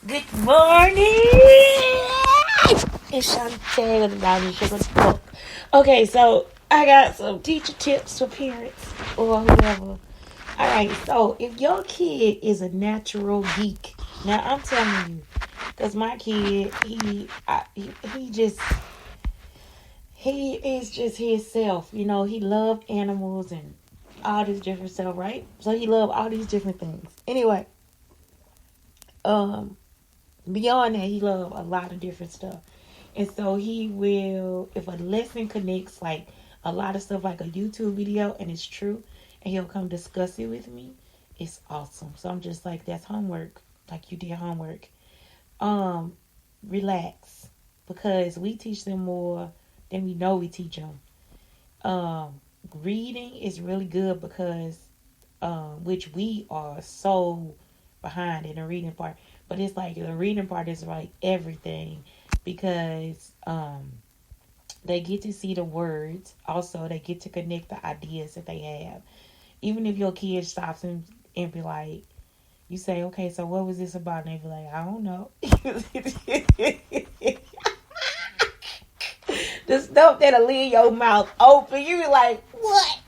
Good morning. It's Shantae with the Diamond Sugar Talk. Okay, so I got some teacher tips for parents or whoever. Alright, so if your kid is a natural geek, now I'm telling you, because my kid, he is just himself. You know, he loved animals and all this different stuff, right? So he loved all these different things. Anyway, um, beyond that, he loved a lot of different stuff. And so he will, if a lesson connects like a lot of stuff like a YouTube video and it's true, and he'll come discuss it with me, it's awesome. So I'm just like, that's homework. Like you did homework. Um, Relax. Because we teach them more than we know we teach them. Um, Reading is really good because which we are so behind in the reading part. But it's like the reading part is like everything because they get to see the words. Also, they get to connect the ideas that they have. Even if your kid stops and be like, you say, okay, so what was this about? And they be like, I don't know. The stuff that'll leave your mouth open, you be like, what?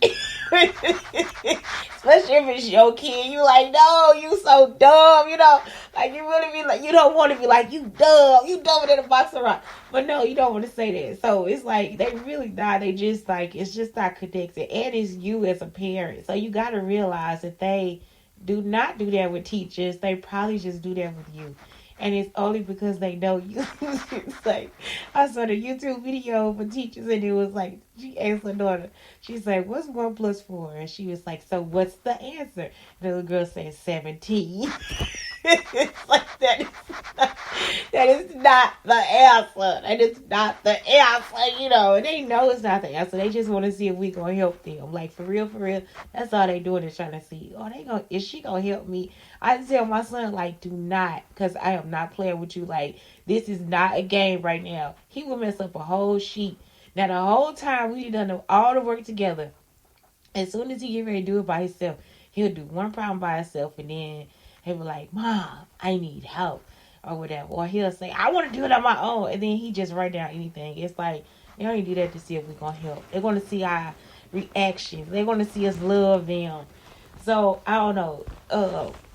Especially if it's your kid, you like, no, you so dumb, you know. Like you really be like, you don't want to be like, you dumber than a box of rocks. But no, you don't want to say that. So it's like they really not. They just like it's just not connected, and it's you as a parent. So you got to realize that they do not do that with teachers. They probably just do that with you. And it's only because they know you. It's like I saw the YouTube video for teachers, and it was like she asked her daughter. She's like, "What's 1 + 4?" And she was like, "So what's the answer?" And the little girl said 17. It's like that is not the answer. That is not the answer. You know, and they know it's not the answer. They just want to see if we gonna help them. Like for real, for real. That's all they doing is trying to see. Oh, they gonna is she gonna help me? I tell my son like, do not, because I am not playing with you. Like this is not a game right now. He will mess up a whole sheet. Now the whole time we done all the work together. As soon as he get ready to do it by himself, he'll do one problem by himself, and then he'll be like, "Mom, I need help," or whatever. Or he'll say, "I want to do it on my own," and then he just write down anything. It's like they only do that to see if we're gonna help. They're gonna see our reactions. They're gonna see us love them. So I don't know.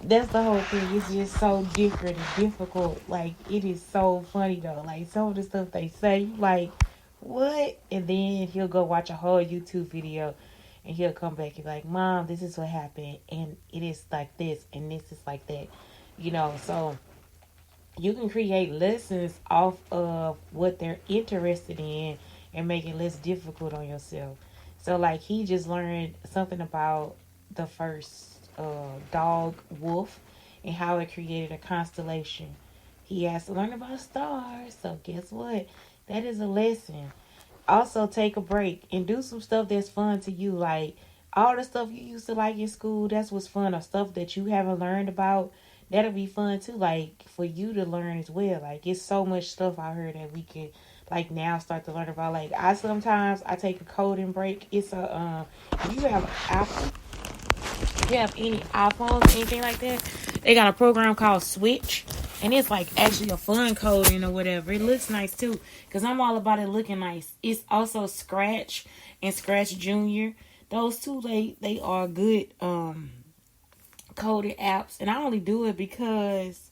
That's the whole thing. It's just so different and difficult. Like it is so funny though. Like some of the stuff they say, like what? And then he'll go watch a whole YouTube video and he'll come back and be like, Mom, this is what happened and it is like this and this is like that. You know, so you can create lessons off of what they're interested in and make it less difficult on yourself. So like he just learned something about the first dog wolf and how it created a constellation. He has to learn about stars. So guess what? That is a lesson. Also take a break and do some stuff that's fun to you. Like all the stuff you used to like in school, that's what's fun, or stuff that you haven't learned about. That'll be fun too, like for you to learn as well. Like it's so much stuff out here that we can like now start to learn about. Like I take a coding break. It's a if you have Apple, if you have any iPhones, anything like that, they got a program called Switch. And it's like actually a fun coding or whatever. It looks nice too. Because I'm all about it looking nice. It's also Scratch and Scratch Junior. Those two, they are good coded apps. And I only do it because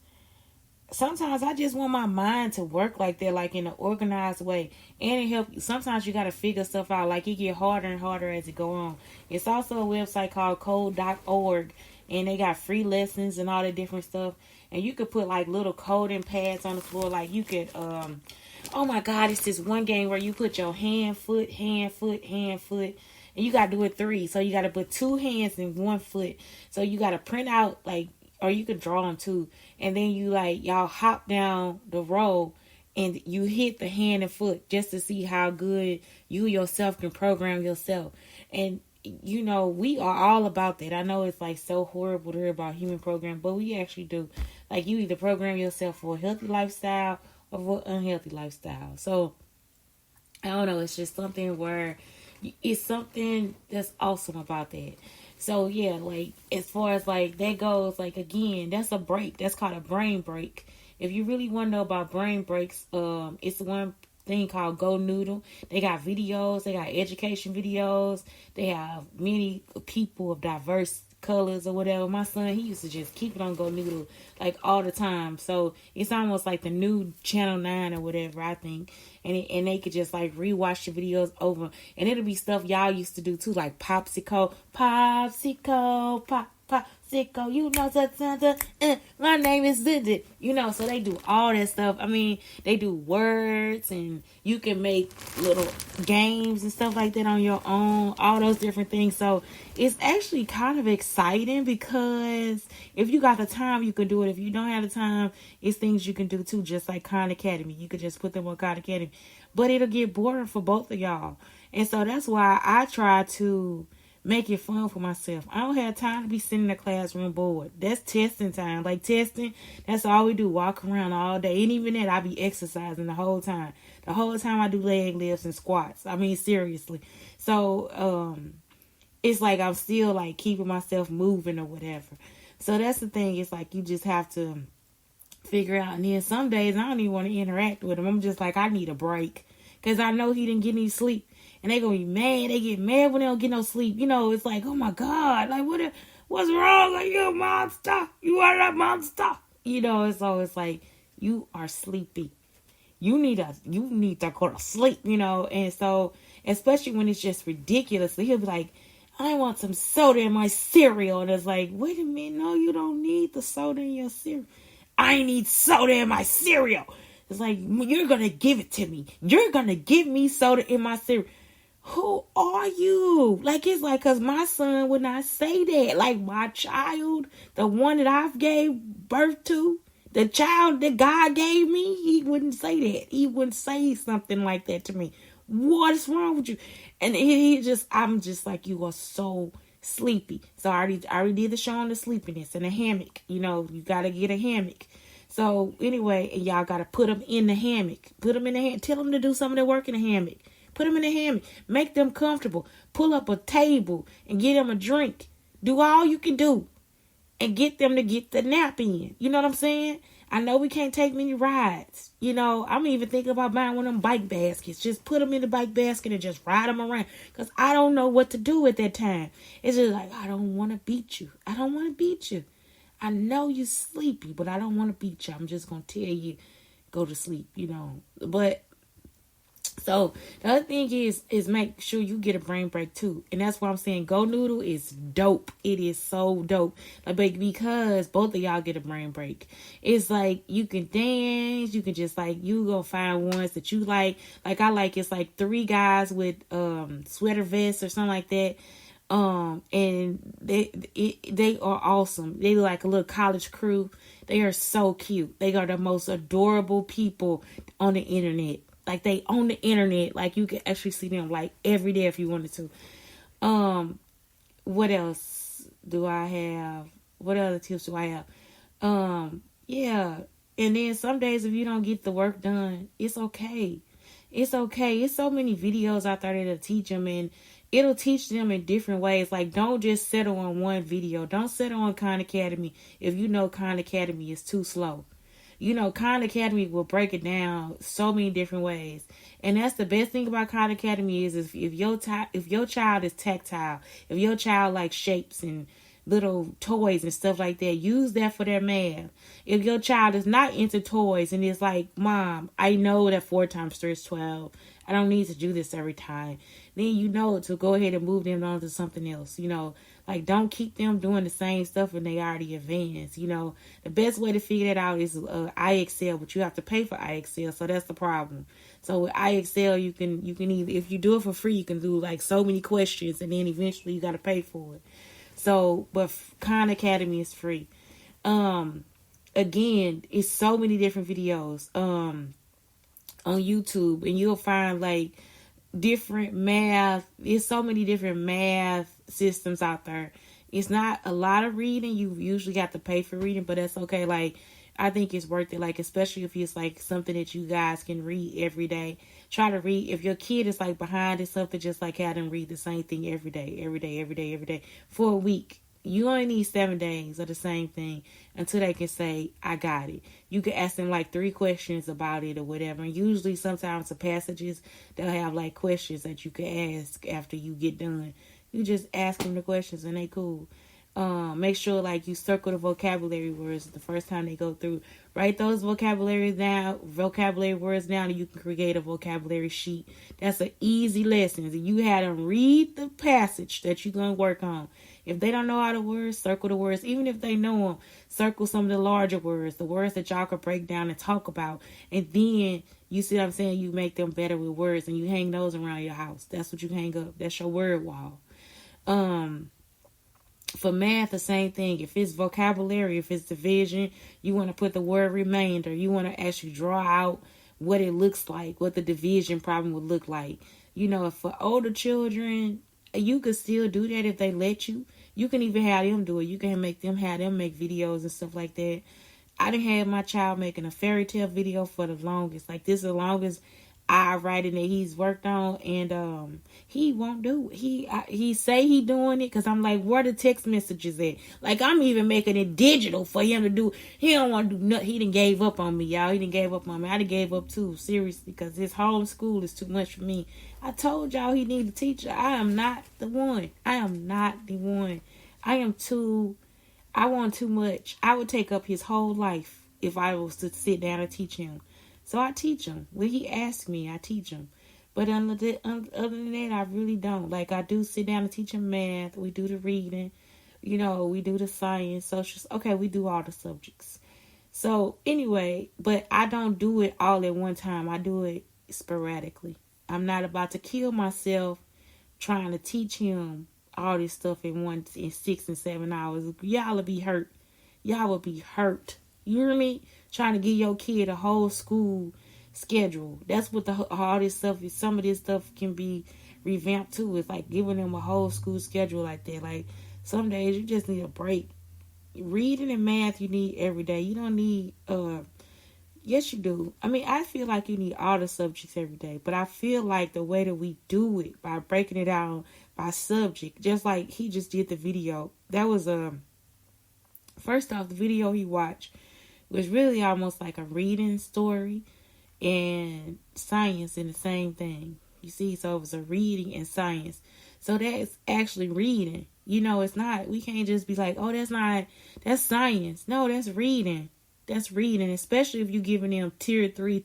sometimes I just want my mind to work like that, like in an organized way. And it helps. Sometimes you got to figure stuff out. Like it get harder and harder as it go on. It's also a website called code.org. And they got free lessons and all that different stuff. And you could put like little coding pads on the floor. Like you could, oh my God, it's this one game where you put your hand, foot, hand, foot, hand, foot. And you got to do it 3. So you got to put 2 hands and 1 foot. So you got to print out like, or you could draw them too. And then you like, y'all hop down the row and you hit the hand and foot just to see how good you yourself can program yourself. And you know, we are all about that. I know it's like so horrible to hear about human program, but we actually do. Like you either program yourself for a healthy lifestyle or for an unhealthy lifestyle. So I don't know. It's just something where it's something that's awesome about that. So yeah, like as far as like that goes, like again, that's a break. That's called a brain break. if you really want to know about brain breaks, it's one thing called Go Noodle. They got videos, they got education videos, they have many people of diverse colors or whatever. My son, he used to just keep it on Go Noodle like all the time. So it's almost like the new Channel 9 or whatever, I think. And they could just like rewatch the videos over, and it'll be stuff y'all used to do too, like popsicle, popsicle, you know, my name is Zidit, you know. So they do all that stuff. I mean, they do words, and you can make little games and stuff like that on your own, all those different things. So it's actually kind of exciting, because if you got the time, you can do it. If you don't have the time, it's things you can do too, just like Khan Academy. You could just put them on Khan Academy, but it'll get boring for both of y'all. And so that's why I try to make it fun for myself. I don't have time to be sitting in the classroom bored. That's testing time. Like testing, that's all we do. Walk around all day. And even that, I be exercising the whole time. The whole time I do leg lifts and squats. I mean, seriously. So, it's like I'm still like keeping myself moving or whatever. So that's the thing. It's like you just have to figure out. And then some days I don't even want to interact with him. I'm just like, I need a break, because I know he didn't get any sleep. And they gonna be mad. They get mad when they don't get no sleep. You know, it's like, oh my God, like what's wrong? Like, you a monster. You are a monster. You know, so it's like, you are sleepy. You need to go to sleep, you know. And so, especially when it's just ridiculous, he'll be like, I want some soda in my cereal. And it's like, wait a minute, no, you don't need the soda in your cereal. I need soda in my cereal. It's like, you're gonna give it to me. You're gonna give me soda in my cereal. Who are you? Like, it's like, because my son would not say that. Like, my child, the one that I've gave birth to, the child that God gave me, he wouldn't say that. He wouldn't say something like that to me. What's wrong with you? And I'm just like, you are so sleepy. So I already did the show on the sleepiness and the hammock. You know, you got to get a hammock. So anyway, and y'all got to put them in the hammock. Put them in the hammock. Tell them to do some of their work in the hammock. Put them in the hammock. Make them comfortable. Pull up a table and get them a drink. Do all you can do and get them to get the nap in. You know what I'm saying? I know we can't take many rides. You know, I'm even thinking about buying one of them bike baskets. Just put them in the bike basket and just ride them around. Because I don't know what to do at that time. It's just like, I don't want to beat you. I don't want to beat you. I know you're sleepy, but I don't want to beat you. I'm just going to tell you, go to sleep, you know. But so the other thing is make sure you get a brain break too. And that's why I'm saying Go Noodle is dope. It is so dope. Like, because both of y'all get a brain break. It's like you can dance, you can just like, you go find ones that you like. Like I like, it's like 3 guys with sweater vests or something like that. And they are awesome. They look like a little college crew. They are so cute. They are the most adorable people on the internet. Like, they on the internet. Like, you can actually see them like every day if you wanted to. What else do I have? What other tips do I have? Yeah. And then some days if you don't get the work done, it's okay. It's okay. It's so many videos out there that'll teach them, and it'll teach them in different ways. Like, don't just settle on one video. Don't settle on Khan Academy if you know Khan Academy is too slow. You know, Khan Academy will break it down so many different ways. And that's the best thing about Khan Academy is if your child is tactile, if your child likes shapes and little toys and stuff like that, use that for their math. If your child is not into toys and is like, Mom, I know that 4 times 3 is 12. I don't need to do this every time. Then you know to go ahead and move them on to something else. You know, like, don't keep them doing the same stuff when they already advanced. You know, the best way to figure that out is iExcel, but you have to pay for iExcel, so that's the problem. So with iExcel, you can either, if you do it for free, you can do like so many questions, and then eventually you got to pay for it. So, but Khan Academy is free. Again, it's so many different videos on YouTube, and you'll find like different math. There's so many different math systems out there. It's not a lot of reading. You usually got to pay for reading, but that's okay. Like, I think it's worth it. Like, especially if it's like something that you guys can read every day. Try to read. If your kid is like behind in something, just like have them read the same thing every day for a week. You only need 7 days of the same thing until they can say, I got it. You can ask them like 3 questions about it or whatever. And usually sometimes the passages, they'll have like questions that you can ask after you get done. You just ask them the questions and they cool. Make sure like you circle the vocabulary words the first time they go through. Write those vocabulary words down, and you can create a vocabulary sheet. That's an easy lesson. You had them read the passage that you're gonna work on. If they don't know how the words, circle the words. Even if they know them, circle some of the larger words, the words that y'all can break down and talk about. And then, you see what I'm saying, you make them better with words, and you hang those around your house. That's what you hang up. That's your word wall. For math, the same thing. If it's vocabulary, if it's division, you want to put the word remainder. You want to actually draw out what it looks like, what the division problem would look like. You know, for older children, you could still do that if they let you. You can even have them do it. You can make videos and stuff like that. I done had my child making a fairy tale video for the longest. Like, this is the longest I writing that he's worked on, and he won't do it. He say he doing it because I'm like, where the text messages at? Like, I'm even making it digital for him to do. He don't want to do nothing. He done gave up on me, y'all. He done gave up on me. I done gave up too, seriously, because this homeschool is too much for me. I told y'all he need a teacher. I am not the one. I am not the one. I want too much. I would take up his whole life if I was to sit down and teach him. So I teach him. When he asks me, I teach him. But other than that, I really don't. Like, I do sit down and teach him math. We do the reading. You know, we do the science, social. Okay, we do all the subjects. So, anyway, but I don't do it all at one time. I do it sporadically. I'm not about to kill myself trying to teach him all this stuff in 6 and 7 hours. Y'all will be hurt. Y'all will be hurt. You hear me? Trying to give your kid a whole school schedule. That's what all this stuff is. Some of this stuff can be revamped too. It's like giving them a whole school schedule like that. Like, some days you just need a break. Reading and math you need every day. You don't need yes you do. I mean, I feel like you need all the subjects every day, but I feel like the way that we do it, by breaking it down by subject, just like he just did the video. That was first off, the video he watched was really almost like a reading story and science in the same thing. You see, so it was a reading and science. So that's actually reading. You know, it's not, we can't just be like, oh, that's science. No, that's reading. That's reading, especially if you're giving them tier 3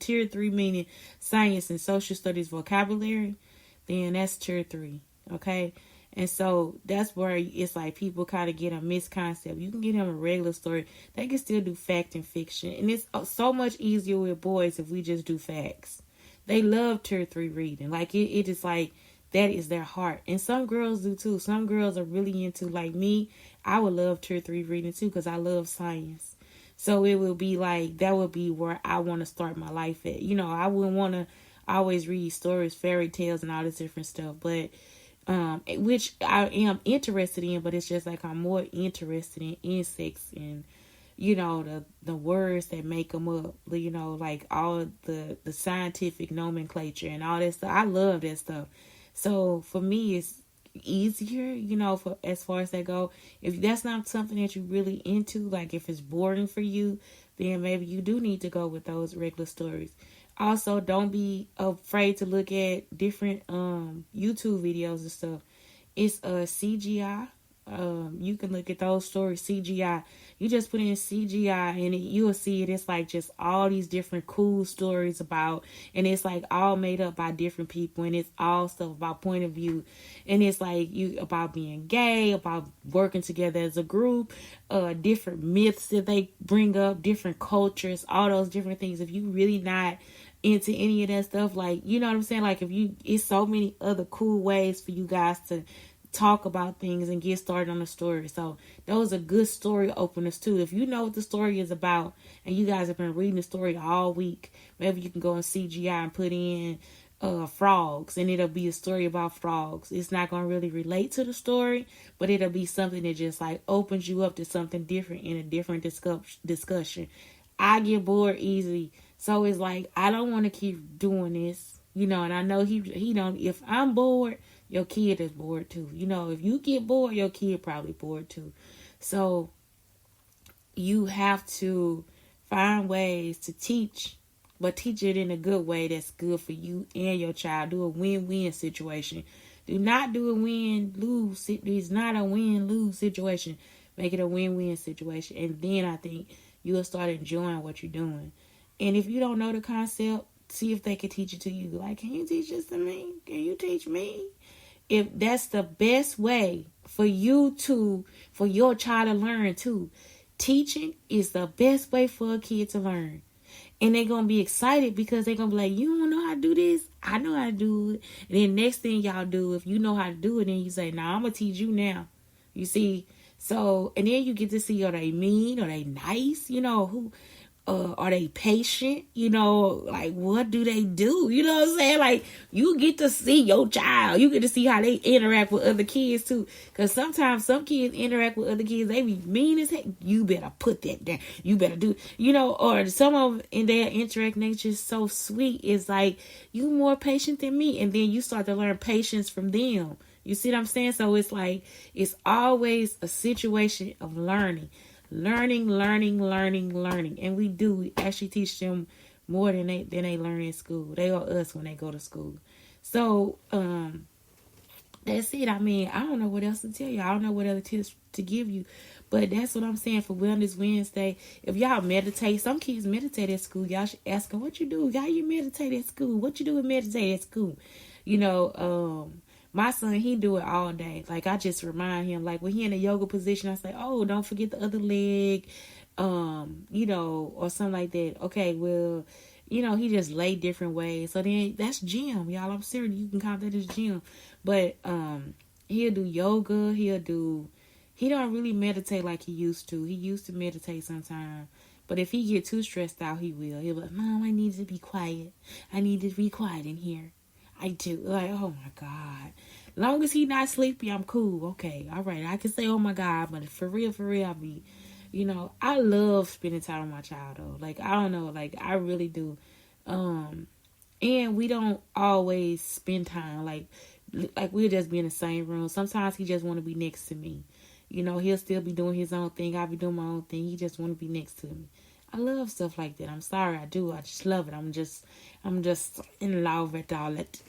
meaning science and social studies vocabulary, then that's tier 3, okay? And so that's where it's like people kind of get a misconcept. You can get them a regular story. They can still do fact and fiction. And it's so much easier with boys if we just do facts. They love tier 3 reading. Like, it is like, that is their heart. And some girls do too. Some girls are really into, like me, I would love tier 3 reading too because I love science. So it would be like, that would be where I want to start my life at. You know, I wouldn't want to always read stories, fairy tales, and all this different stuff. But which I am interested in, but it's just like I'm more interested in insects and, you know, the words that make them up, you know, like all the scientific nomenclature and all that stuff. I love that stuff. So for me, it's easier, you know, for as far as that go. If that's not something that you're really into, like if it's boring for you, then maybe you do need to go with those regular stories. Also, don't be afraid to look at different YouTube videos and stuff. It's CGI. You can look at those stories, CGI. You just put in CGI and you'll see it. It's like just all these different cool stories about, and it's like all made up by different people, and it's all stuff about point of view. And it's like about being gay, about working together as a group, different myths that they bring up, different cultures, all those different things. If you really not into any of that stuff, like, you know what I'm saying? Like, it's so many other cool ways for you guys to talk about things and get started on a story. So those are good story openers too. If you know what the story is about and you guys have been reading the story all week, maybe you can go on CGI and put in frogs, and it'll be a story about frogs. It's not going to really relate to the story, but it'll be something that just like opens you up to something different in a different discussion. I get bored easily. So it's like, I don't want to keep doing this, you know, and I know he don't. If I'm bored, your kid is bored too. You know, if you get bored, your kid probably bored too. So you have to find ways to teach, but teach it in a good way that's good for you and your child. Do a win-win situation. Do not do a win-lose. It's not a win-lose situation. Make it a win-win situation. And then I think you'll start enjoying what you're doing. And if you don't know the concept, see if they can teach it to you. Like, can you teach this to me? Can you teach me? If that's the best way for your child to learn too. Teaching is the best way for a kid to learn. And they're going to be excited because they're going to be like, you don't know how to do this? I know how to do it. And then next thing y'all do, if you know how to do it, then you say, nah, I'm going to teach you now. You see? So, and then you get to see, are they mean? Are they nice? You know, are they patient? You know, like, what do they do? You know what I'm saying? Like, you get to see your child. You get to see how they interact with other kids, too. Because sometimes some kids interact with other kids. They be mean as heck. You better put that down. You better do, you know, or some of in their interact nature is so sweet. It's like, you more patient than me. And then you start to learn patience from them. You see what I'm saying? So it's like, it's always a situation of learning. Learning. And we actually teach them more than they learn in school. They are us when they go to school. So, that's it. I mean, I don't know what else to tell you. I don't know what other tips to give you. But that's what I'm saying for Wellness Wednesday. If y'all meditate, some kids meditate at school. Y'all should ask them, what you do? How you meditate at school? What you do with meditate at school? You know, my son, he do it all day. Like, I just remind him, like, when he in a yoga position, I say, oh, don't forget the other leg, you know, or something like that. Okay, well, you know, he just lay different ways. So then that's gym, y'all. I'm serious. You can count that as gym. But he'll do yoga. He don't really meditate like he used to. He used to meditate sometimes. But if he get too stressed out, he will. He'll be like, Mom, I need to be quiet. I need to be quiet in here. I do. Like, oh my God. Long as he not sleepy, I'm cool. Okay. All right. I can say, oh my God. But for real, I be, you know, I love spending time with my child though. Like, I don't know. Like, I really do. And we don't always spend time. Like we'll just be in the same room. Sometimes he just want to be next to me. You know, he'll still be doing his own thing. I'll be doing my own thing. He just want to be next to me. I love stuff like that. I'm sorry, I do. I just love it. I'm just in love with all that.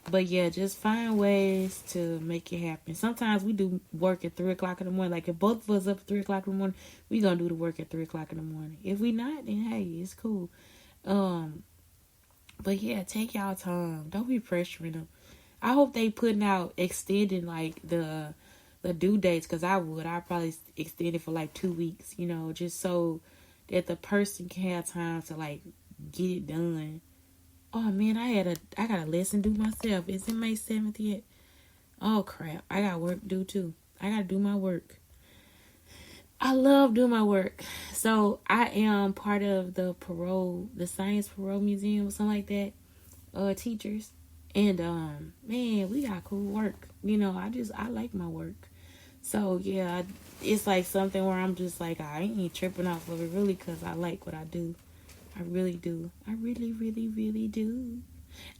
But yeah, just find ways to make it happen. Sometimes we do work at 3:00 in the morning. Like if both of us up at 3:00 in the morning, we gonna do the work at 3:00 in the morning. If we not, then hey, it's cool. But yeah, take y'all time. Don't be pressuring them. I hope they putting out extending like the due dates, because I'd probably extend it for like 2 weeks, you know, just so that the person can have time to like get it done. Oh man, I got a lesson due myself. Is it May 7th yet? Oh crap, I got work due too. I gotta do my work. I love doing my work. So I am part of the Science Parole Museum or something like that. Teachers. And man, we got cool work. You know, I like my work. So yeah, it's like something where I'm just like, I ain't tripping off of it really, because I like what I do. I really do. I really do.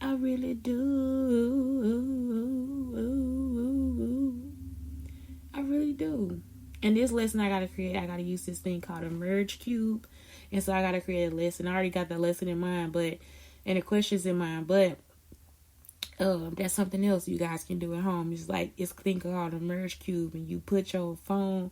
I really do. I really do. And this lesson I gotta use this thing called a merge cube. And so I gotta create a lesson. I already got the lesson in mind, and the questions in mind, but that's something else you guys can do at home. It's like, it's thing called a merge cube, and you put your phone,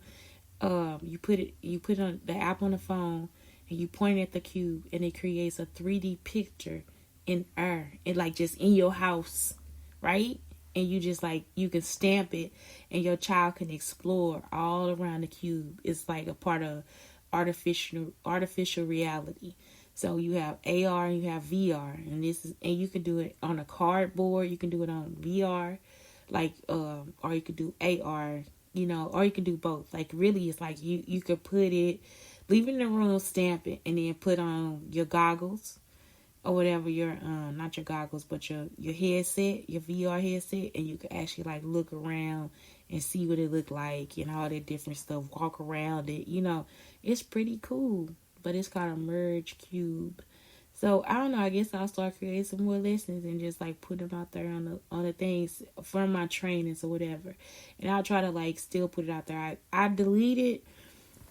you put on the app on the phone, and you point at the cube, and it creates a 3D picture in air, and like just in your house, right? And you just like, you can stamp it, and your child can explore all around the cube. It's like a part of artificial reality. So you have AR and you have VR, and you can do it on a cardboard. You can do it on VR, like or you could do AR, you know, or you can do both. Like really, it's like you could put it, leave it in the room, stamp it, and then put on your goggles or whatever, your not your goggles, but your headset, your VR headset, and you can actually like look around and see what it look like and all that different stuff. Walk around it, you know, it's pretty cool. But it's called a merge cube. So I don't know. I guess I'll start creating some more lessons and just like put them out there on the things from my trainings or whatever. And I'll try to like still put it out there. I deleted.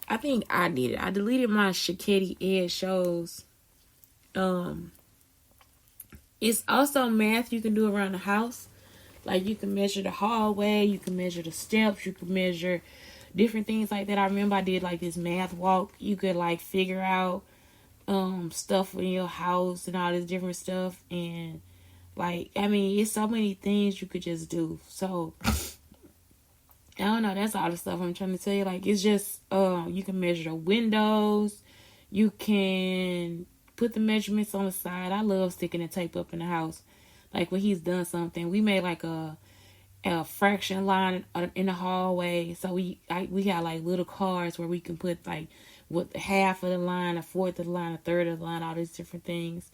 I think I did it. I deleted my Shaketi Ed shows. It's also math you can do around the house. Like you can measure the hallway, you can measure the steps, you can measure different things like that. I remember I did like this math walk. You could like figure out stuff in your house and all this different stuff, and like I mean it's so many things you could just do. So I don't know, that's all the stuff I'm trying to tell you. Like it's just you can measure the windows, you can put the measurements on the side. I love sticking the tape up in the house. Like when he's done something, we made like a fraction line in the hallway. So we got like little cards where we can put like what half of the line, a fourth of the line, a third of the line, all these different things.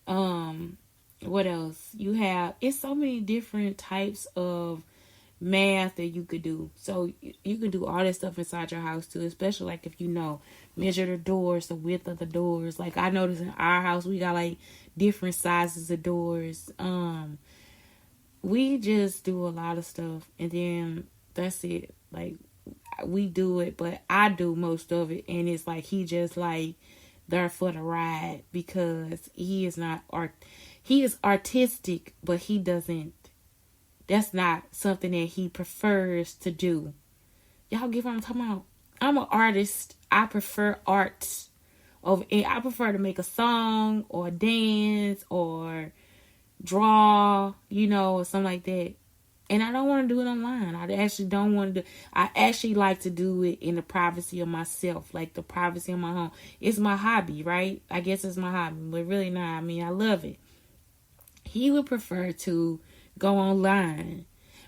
What else? You have, it's so many different types of math that you could do. So you can do all this stuff inside your house too, especially like if you know, measure the doors, the width of the doors. Like I noticed in our house we got like different sizes of doors. We just do a lot of stuff and then that's it. Like we do it, but I do most of it, and it's like he just like there for the ride because he is not he is artistic, but he doesn't, that's not something that he prefers to do. Y'all get what I'm talking about? I'm an artist. I prefer art over, I prefer to make a song or dance or draw, or something like that. And I don't want to do it online. I actually don't want to do. I actually like to do it in the privacy of myself, like the privacy of my home. It's my hobby, right? I guess it's my hobby, but really not. I mean, I love it. He would prefer to go online,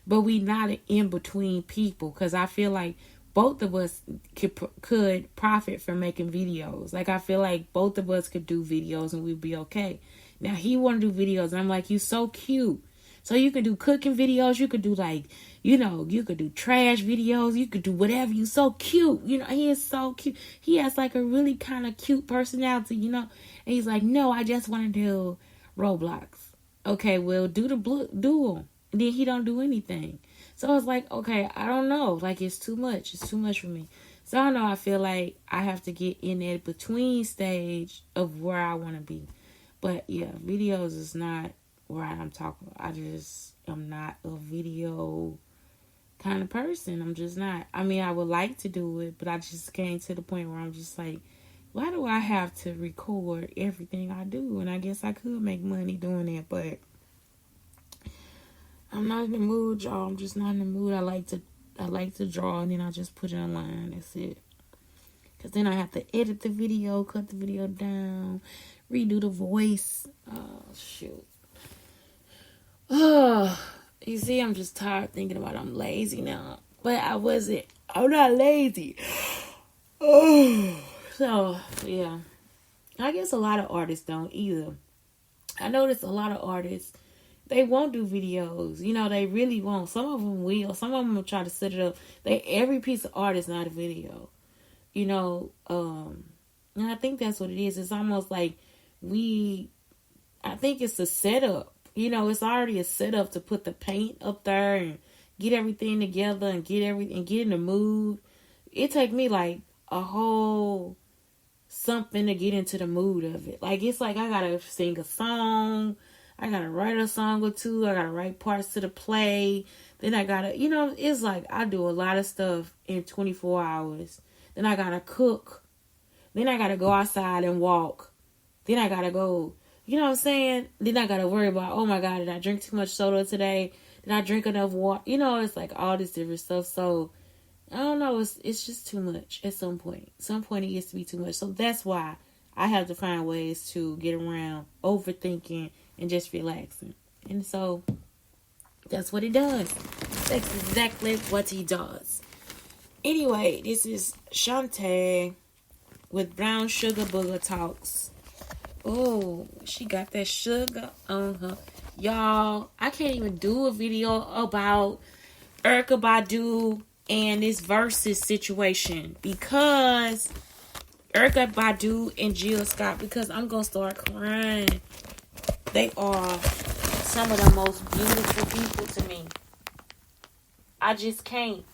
but we not an in-between people, because I feel like both of us could profit from making videos. Like I feel like both of us could do videos and we'd be okay. Now he want to do videos and I'm like, you so cute. So you could do cooking videos, you could do like, you could do trash videos, you could do whatever. You so cute. He is so cute. He has like a really kind of cute personality, And he's like, no, I just want to do Roblox. Okay, well, do them. And then he don't do anything. So I was like, okay, I don't know. Like, it's too much. It's too much for me. So I don't know. I feel like I have to get in that between stage of where I want to be. But yeah, videos is not where I'm talking about. I just am not a video kind of person. I'm just not. I mean, I would like to do it, but I just came to the point where I'm just like, why do I have to record everything I do? And I guess I could make money doing it, but I'm not in the mood, y'all. I'm just not in the mood. I like to draw, and then I just put it online. That's it. Because then I have to edit the video, cut the video down, redo the voice. Oh, shoot. Oh, you see, I'm just tired thinking about it. I'm lazy now. But I'm not lazy. Oh. So, yeah. I guess a lot of artists don't either. I notice a lot of artists, they won't do videos. They really won't. Some of them will. Some of them will try to set it up. Every piece of art is not a video. And I think that's what it is. It's almost like I think it's a setup. It's already a setup to put the paint up there and get everything together and get in the mood. It take me like a whole something to get into the mood of it. Like, it's like I gotta sing a song, I gotta write a song or two, I gotta write parts to the play, then I gotta, it's like I do a lot of stuff in 24 hours. Then I gotta cook, then I gotta go outside and walk, then I gotta go, you know what I'm saying? Then I gotta worry about, oh my God, did I drink too much soda today? Did I drink enough water? It's like all this different stuff. So I don't know. It's just too much at some point. Some point it gets to be too much. So that's why I have to find ways to get around overthinking and just relaxing. And so that's what he does. That's exactly what he does. Anyway, this is Shantae with Brown Sugar Booger Talks. Oh, she got that sugar on her. Y'all, I can't even do a video about Erykah Badu and this Versus situation because Erykah Badu and Jill Scott, because I'm gonna start crying. They are some of the most beautiful people to me. I just can't.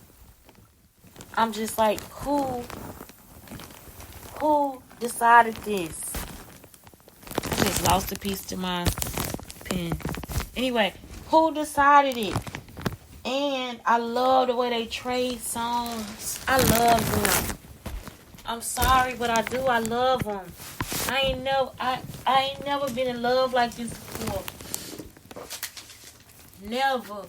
I'm just like, who decided this? I just lost a piece to my pen. Anyway, who decided it? And I love the way they trade songs. I love them. I'm sorry, but I do. I love them. I ain't never been in love like this before. Never.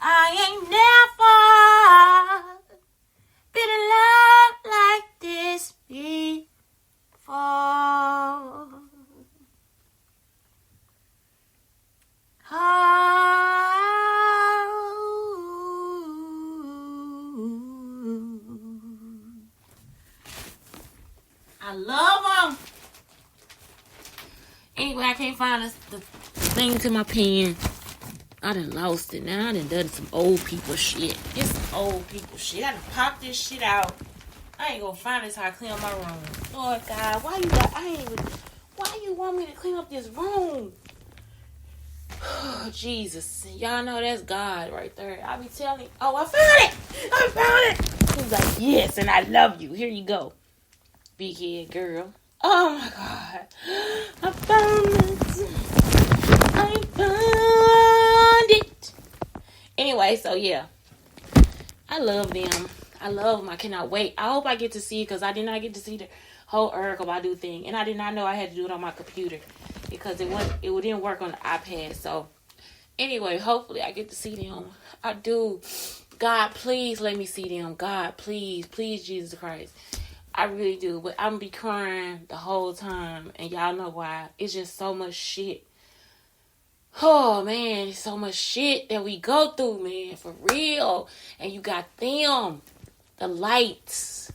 I ain't never been in love like this before. I love them. Anyway, I can't find the thing to my pen. I done lost it now. I done some old people shit. It's some old people shit. I done popped this shit out. I ain't gonna find this how I clean up my room. Lord God, why you want me to clean up this room? Oh, Jesus. Y'all know that's God right there. I be telling you, oh, I found it. He's like, yes, and I love you. Here you go. Big head girl. Oh my God. I found it. Anyway, so yeah. I love them. I love them. I cannot wait. I hope I get to see it, because I did not get to see the whole Erykah Badu thing. And I did not know I had to do it on my computer, because it didn't work on the iPad. So anyway, hopefully I get to see them. I do. God, please let me see them. God, please, Jesus Christ. I really do. But I'm going to be crying the whole time. And y'all know why. It's just so much shit. Oh, man. It's so much shit that we go through, man. For real. And you got them. The lights.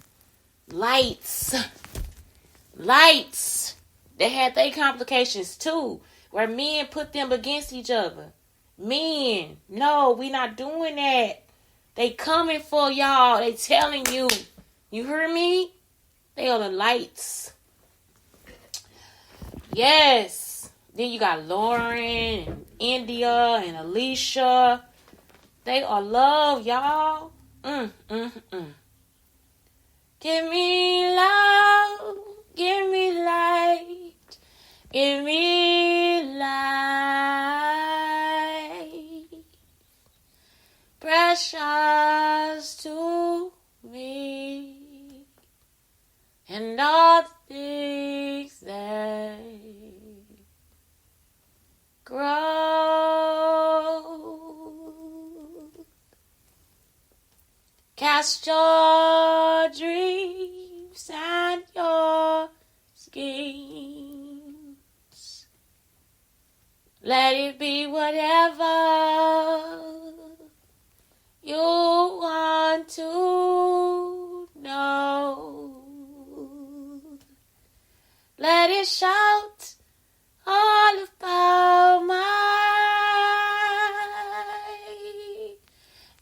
They had their complications, too. Where men put them against each other. Men. No, we not doing that. They coming for y'all. They telling you. You hear me? They are the lights. Yes. Then you got Lauren and India and Alicia. They are love, y'all. Give me love. Give me light. Give me light. Precious to me. And all the things that grow. Cast your dreams and your schemes. Let it be whatever you want to know. Let it shout all about my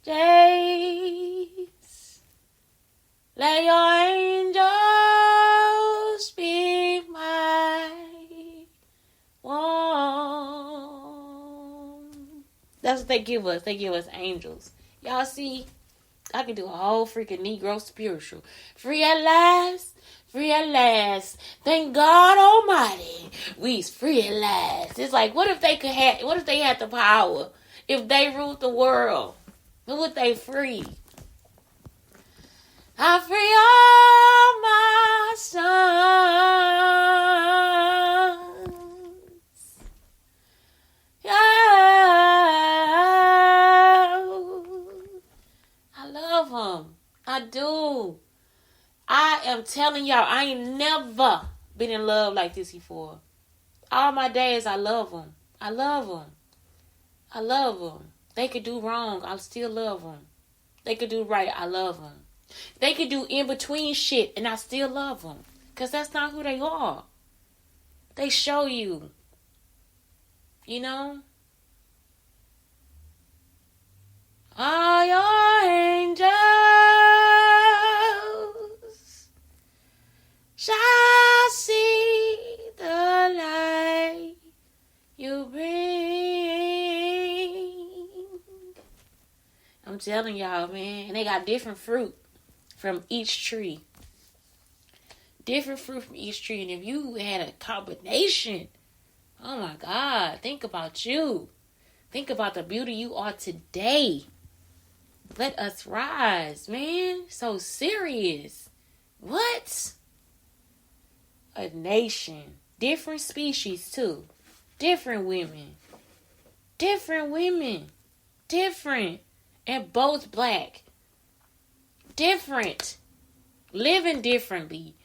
days. Let your angels be my one. That's what they give us. They give us angels. Y'all see, I could do a whole freaking Negro spiritual. Free at last. Free at last. Thank God Almighty. We's free at last. It's like, what if they had the power? If they ruled the world, then would they free? I free all my sons. Yeah. I love them. I do. I am telling y'all, I ain't never been in love like this before. All my days, I love them. I love them. I love them. They could do wrong. I still love them. They could do right. I love them. They could do in-between shit, and I still love them. Because that's not who they are. They show you. You know? All your angels I'm telling y'all, man. And they got different fruit from each tree. Different fruit from each tree. And if you had a combination, oh my God, think about you. Think about the beauty you are today. Let us rise, man. So serious. What? A nation. Different species, too. Different women. Different women. Different. And both black. Different. Living differently.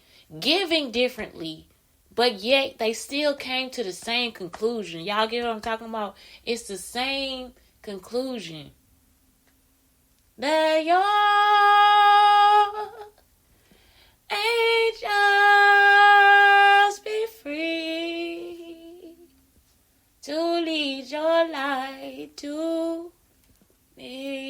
Giving differently. But yet, they still came to the same conclusion. Y'all get what I'm talking about? It's the same conclusion. Let your angels be free to lead your light to me.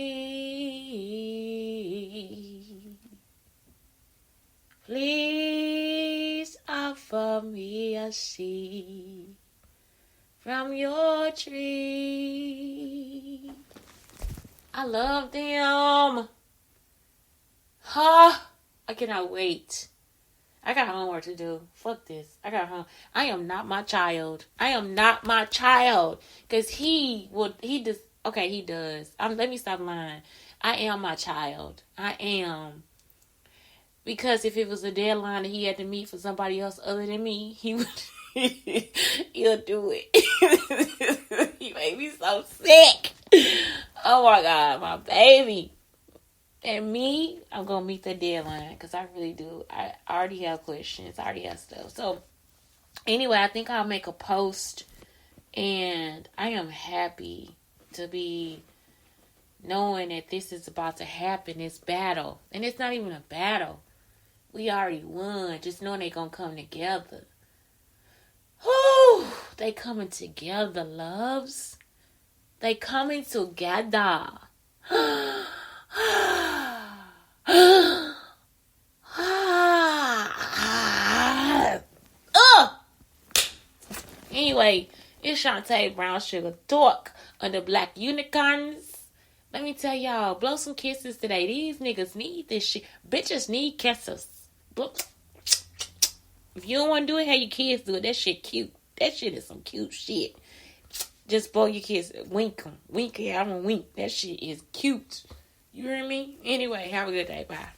Please offer me a seed from your tree. I love them. I cannot wait. I got homework to do. Fuck this. I got home. I am not my child. I am not my child. Because he does. Okay, he does. Let me stop lying. I am my child. I am. Because if it was a deadline that he had to meet for somebody else other than me, he would. He'll do it. He made me so sick. Oh my God, my baby. And me, I'm going to meet the deadline because I really do. I already have questions. I already have stuff. So, anyway, I think I'll make a post. And I am happy to be knowing that this is about to happen, this battle. And it's not even a battle. We already won. Just knowing they're going to come together. Whew, they coming together, loves. They coming together. Anyway, it's Shantae Brown Sugar Talk on the Black Unicorns. Let me tell y'all, blow some kisses today. These niggas need this shit. Bitches need kisses. If you don't want to do it, have your kids do it. That shit cute. That shit is some cute shit. Just blow your kids. Wink them. Wink. Yeah, I'm gonna wink. That shit is cute. You hear me? Anyway, have a good day. Bye.